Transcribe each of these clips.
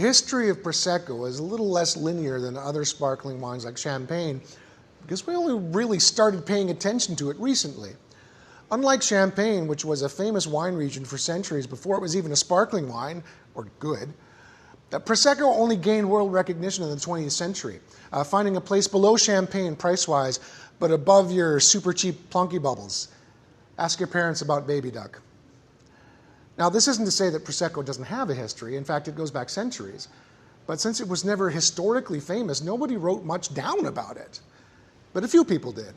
history of Prosecco is a little less linear than other sparkling wines like champagne because we only really started paying attention to it recently. Unlike Champagne, which was a famous wine region for centuries before it was even a sparkling wine, or good, Prosecco only gained world recognition in the 20th century, finding a place below Champagne price-wise, but above your super cheap plunky bubbles. Ask your parents about Baby Duck. Now, this isn't to say that Prosecco doesn't have a history. In fact, it goes back centuries. But since it was never historically famous, nobody wrote much down about it. But a few people did.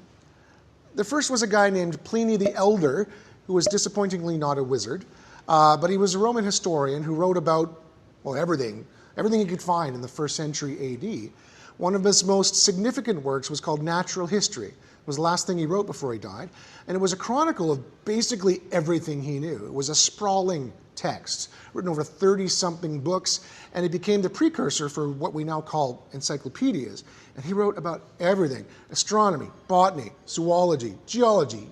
The first was a guy named Pliny the Elder, who was disappointingly not a wizard, but he was a Roman historian who wrote about, well, everything he could find in the 1st century AD. One of his most significant works was called Natural History. It was the last thing he wrote before he died, and it was a chronicle of basically everything he knew. It was a sprawling text, written over 30-something books, and it became the precursor for what we now call encyclopedias. And he wrote about everything: astronomy, botany, zoology, geology,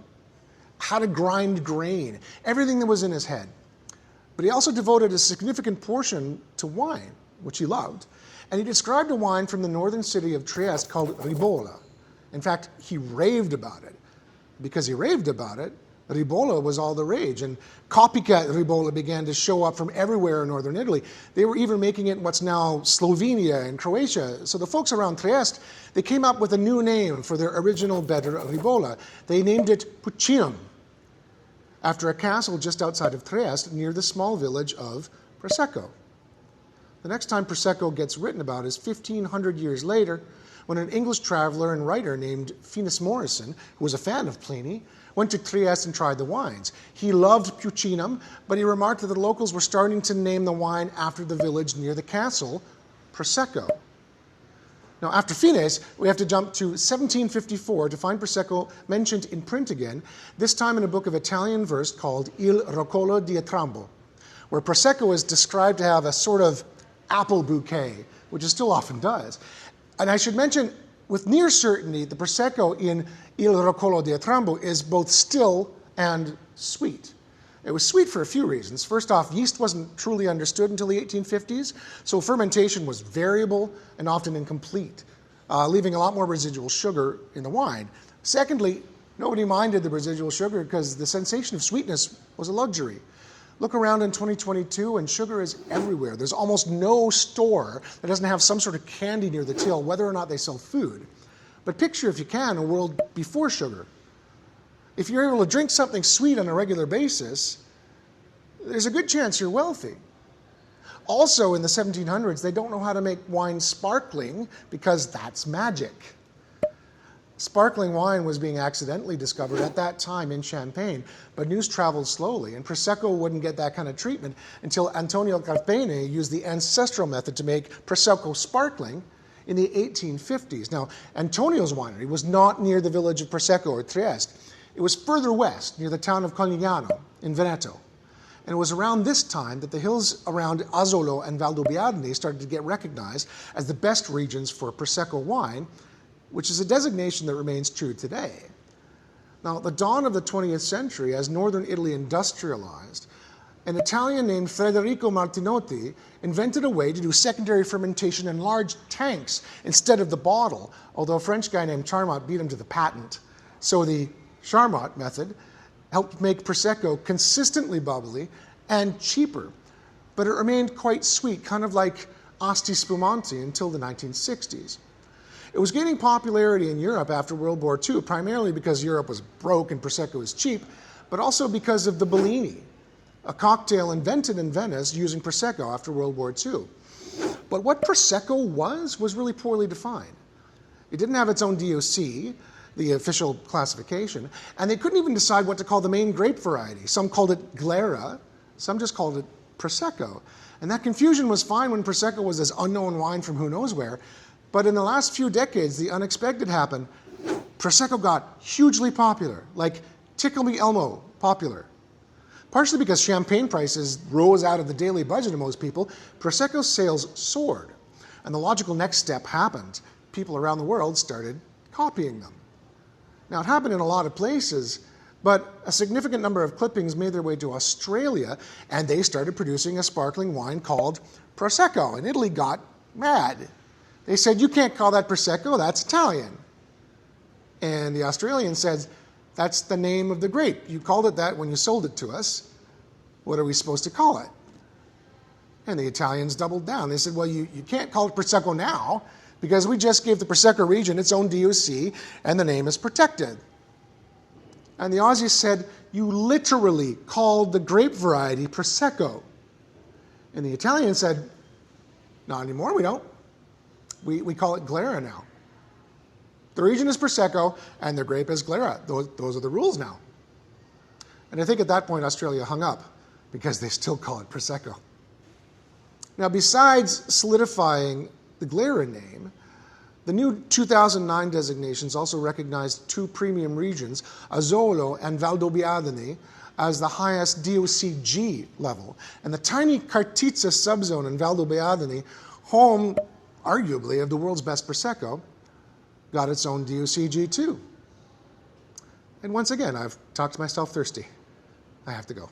how to grind grain, everything that was in his head. But he also devoted a significant portion to wine, which he loved. And he described a wine from the northern city of Trieste called Ribolla. In fact, he raved about it. Because he raved about it, Ribolla was all the rage, and copycat Ribolla began to show up from everywhere in northern Italy. They were even making it in what's now Slovenia and Croatia. So the folks around Trieste, they came up with a new name for their original better Ribolla. They named it Puccinum, after a castle just outside of Trieste near the small village of Prosecco. The next time Prosecco gets written about is 1,500 years later, when an English traveler and writer named Finis Morrison, who was a fan of Pliny, went to Trieste and tried the wines. He loved Puccinum, but he remarked that the locals were starting to name the wine after the village near the castle, Prosecco. Now, after Finis, we have to jump to 1754 to find Prosecco mentioned in print again, this time in a book of Italian verse called Il Roccolo di Atrambo, where Prosecco is described to have a sort of apple bouquet, which it still often does. And I should mention, with near certainty, the Prosecco in Il Roccolo di Atrambo is both still and sweet. It was sweet for a few reasons. First off, yeast wasn't truly understood until the 1850s, so fermentation was variable and often incomplete, leaving a lot more residual sugar in the wine. Secondly, nobody minded the residual sugar because the sensation of sweetness was a luxury. Look around in 2022 and sugar is everywhere. There's almost no store that doesn't have some sort of candy near the till, whether or not they sell food. But picture, if you can, a world before sugar. If you're able to drink something sweet on a regular basis, there's a good chance you're wealthy. Also, in the 1700s, they don't know how to make wine sparkling because that's magic. Sparkling wine was being accidentally discovered at that time in Champagne, but news traveled slowly, and Prosecco wouldn't get that kind of treatment until Antonio Carpene used the ancestral method to make Prosecco sparkling in the 1850s. Now, Antonio's winery was not near the village of Prosecco or Trieste. It was further west, near the town of Cogliano in Veneto. And it was around this time that the hills around Asolo and VALDOBBIADENE started to get recognized as the best regions for Prosecco wine, which is a designation that remains true today. Now, at the dawn of the 20th century, as northern Italy industrialized, an Italian named Federico Martinotti invented a way to do secondary fermentation in large tanks instead of the bottle, although a French guy named Charmat beat him to the patent. So the Charmat method helped make Prosecco consistently bubbly and cheaper, but it remained quite sweet, kind of like Asti Spumante until the 1960s. It was gaining popularity in Europe after World War II, primarily because Europe was broke and Prosecco was cheap, but also because of the Bellini, a cocktail invented in Venice using Prosecco after World War II. But what Prosecco was really poorly defined. It didn't have its own DOC, the official classification, and they couldn't even decide what to call the main grape variety. Some called it Glera, some just called it Prosecco. And that confusion was fine when Prosecco was this unknown wine from who knows where, but in the last few decades, the unexpected happened. Prosecco got hugely popular, like Tickle Me Elmo popular. Partially because champagne prices rose out of the daily budget of most people, Prosecco's sales soared. And the logical next step happened. People around the world started copying them. Now, it happened in a lot of places, But a significant number of clippings made their way to Australia, and they started producing a sparkling wine called Prosecco, and Italy got mad. They said, you can't call that Prosecco, that's Italian. And the Australians said, that's the name of the grape. You called it that when you sold it to us. What are we supposed to call it? And the Italians doubled down. They said, well, you can't call it Prosecco now because we just gave the Prosecco region its own DOC and the name is protected. And the Aussies said, you literally called the grape variety Prosecco. And the Italians said, not anymore, we don't. We call it Glera now. The region is Prosecco and the grape is Glera. Those are the rules now. And I think at that point Australia hung up because they still call it Prosecco. Now, besides solidifying the Glera name, the new 2009 designations also recognized two premium regions, Azzolo and VALDOBBIADENE, as the highest DOCG level. And the tiny Cartizza subzone in VALDOBBIADENE, home, arguably, of the world's best Prosecco, got its own DOCG too. And once again, I've talked myself thirsty. I have to go.